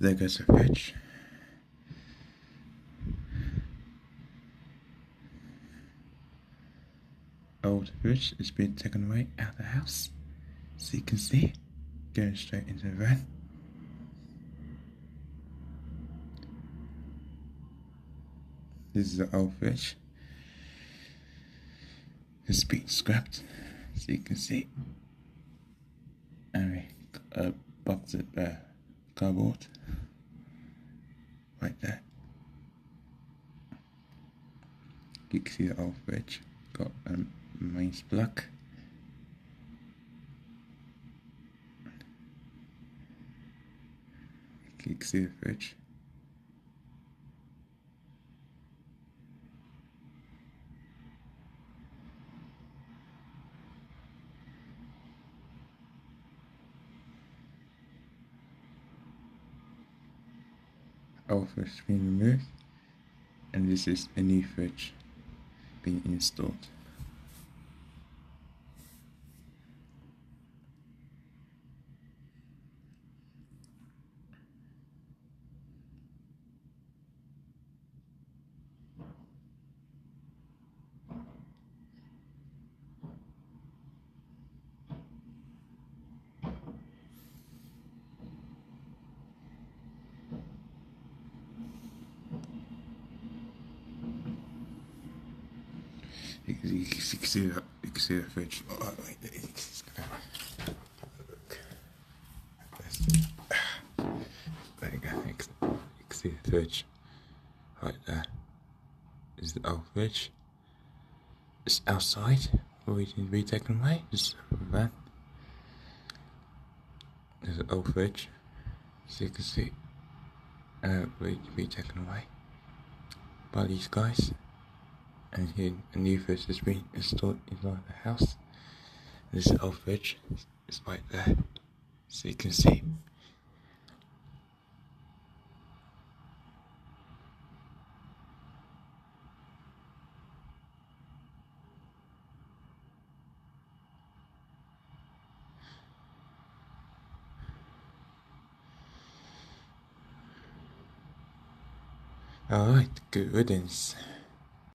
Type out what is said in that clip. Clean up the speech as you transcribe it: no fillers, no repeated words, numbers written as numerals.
There goes the fridge. Old fridge is being taken away out of the house. So you can see, going straight into the van. This is the old fridge. It's been scrapped, so you can see. And we got a box of cardboard right there. You can see the old fridge. Got a mains plug. You can see the fridge. Old fridge being removed, and this is a new fridge being installed. You can see the fridge. Oh, wait, there you go. You can see the fridge right there. Is the old fridge. It's outside, waiting to be taken away. Just a van. There's an old fridge, so you can see, waiting to be taken away by these guys. And here a new fridge has been installed inside the house. This is the old fridge. It's right there, so you can see. Alright, good riddance.